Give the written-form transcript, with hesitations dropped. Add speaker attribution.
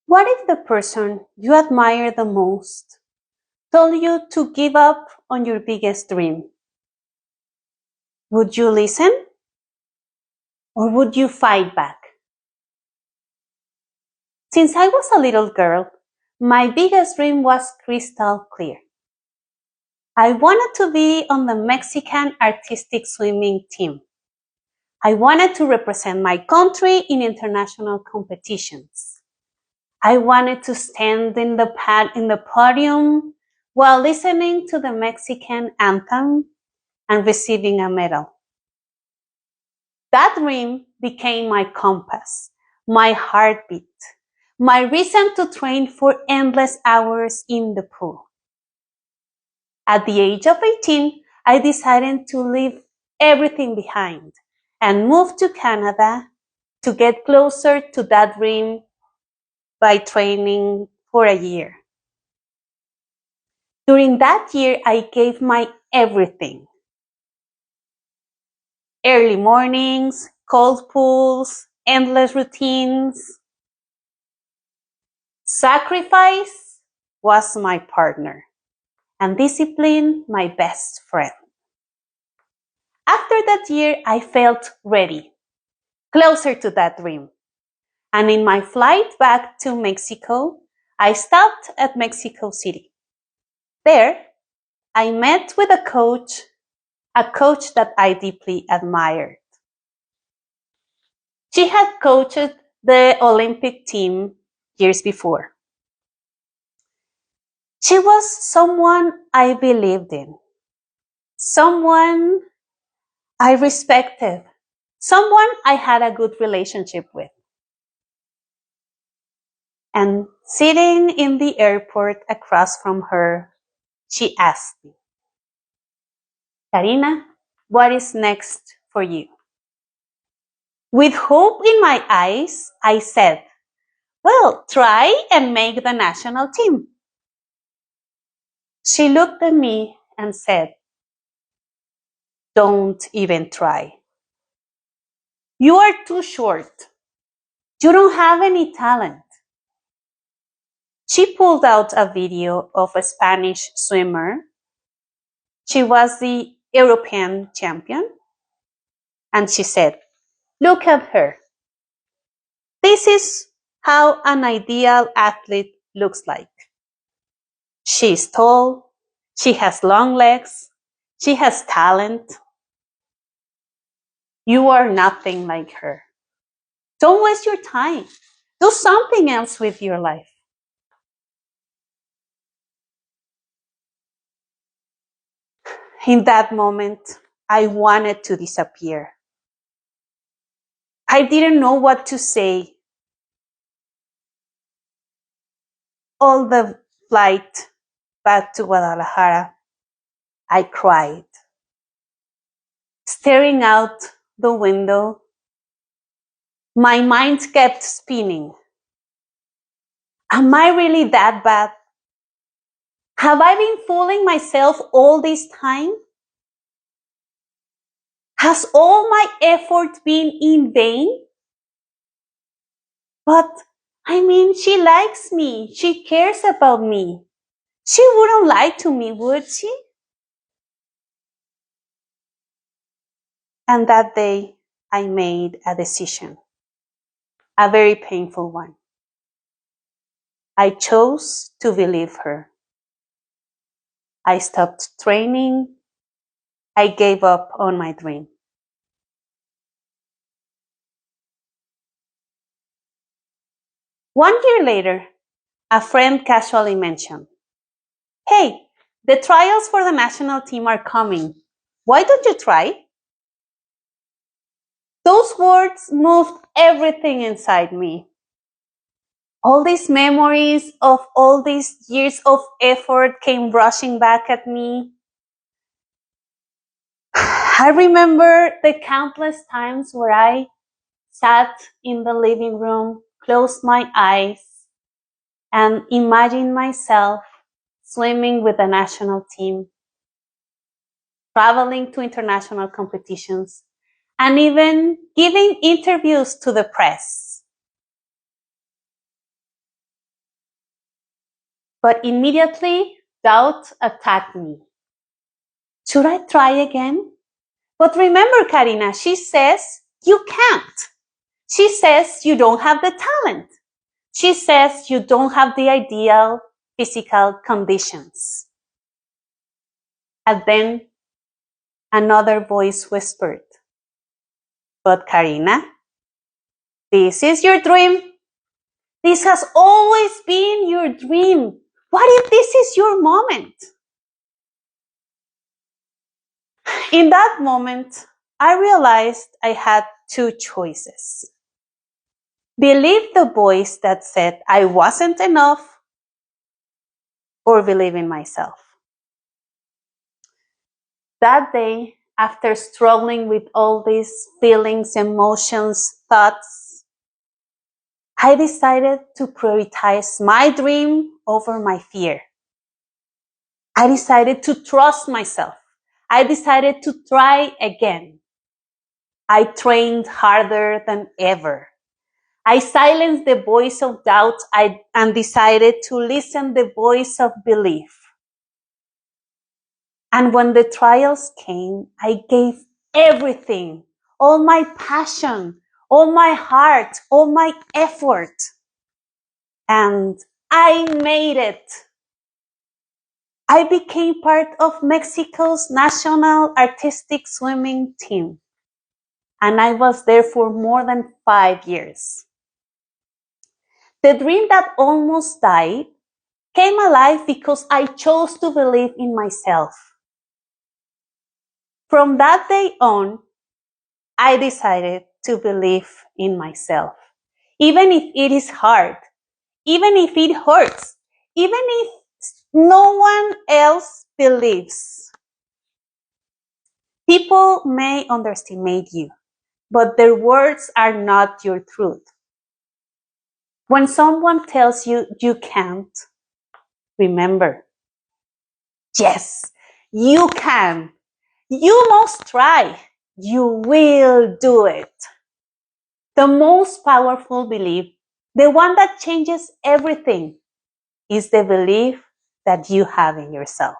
Speaker 1: What if the person you admire the most told you to give up on your biggest dream? Would you listen or would you fight back? Since I was a little girl, my biggest dream was crystal clear. I wanted to be on the Mexican artistic swimming team. I wanted to represent my country in international competitions. I wanted to stand in the podium while listening to the Mexican anthem and receiving a medal. That dream became my compass, my heartbeat, my reason to train for endless hours in the pool. At the age of 18, I decided to leave everything behind and move to Canada to get closer to that dream by training for a year. During that year, I gave my everything. Early mornings, cold pools, endless routines. Sacrifice was my partner, and discipline my best friend. After that year, I felt ready, closer to that dream. And in my flight back to Mexico, I stopped at Mexico City. There, I met with a coach that I deeply admired. She had coached the Olympic team years before. She was someone I believed in, someone I respected, someone I had a good relationship with. And sitting in the airport across from her, she asked me, Karina, what is next for you? With hope in my eyes, I said, well, try and make the national team. She looked at me and said, don't even try. You are too short. You don't have any talent. She pulled out a video of a Spanish swimmer. She was the European champion. And she said, look at her. This is how an ideal athlete looks like. She's tall. She has long legs. She has talent. You are nothing like her. Don't waste your time. Do something else with your life. In that moment, I wanted to disappear. I didn't know what to say. All the flight back to Guadalajara, I cried. Staring out the window, my mind kept spinning. Am I really that bad? Have I been fooling myself all this time? Has all my effort been in vain? But, she likes me. She cares about me. She wouldn't lie to me, would she? And that day, I made a decision, a very painful one. I chose to believe her. I stopped training. I gave up on my dream. One year later, a friend casually mentioned, hey, the trials for the national team are coming. Why don't you try? Those words moved everything inside me. All these memories of all these years of effort came rushing back at me. I remember the countless times where I sat in the living room, closed my eyes, and imagined myself swimming with the national team, traveling to international competitions, and even giving interviews to the press. But immediately, doubt attacked me. Should I try again? But remember, Karina, she says you can't. She says you don't have the talent. She says you don't have the ideal physical conditions. And then another voice whispered, but Karina, this is your dream. This has always been your dream. What if this is your moment? In that moment, I realized I had two choices. Believe the voice that said I wasn't enough, or believe in myself. That day, after struggling with all these feelings, emotions, thoughts, I decided to prioritize my dream over my fear. I decided to trust myself. I decided to try again. I trained harder than ever. I silenced the voice of doubt and decided to listen to the voice of belief. And when the trials came, I gave everything, all my passion, all my heart, all my effort. And I made it. I became part of Mexico's national artistic swimming team. And I was there for more than 5 years. The dream that almost died came alive because I chose to believe in myself. From that day on, I decided to believe in myself. Even if it is hard, even if it hurts, even if no one else believes. People may underestimate you, but their words are not your truth. When someone tells you you can't, remember, yes, you can. You must try. You will do it. The most powerful belief, the one that changes everything, is the belief that you have in yourself.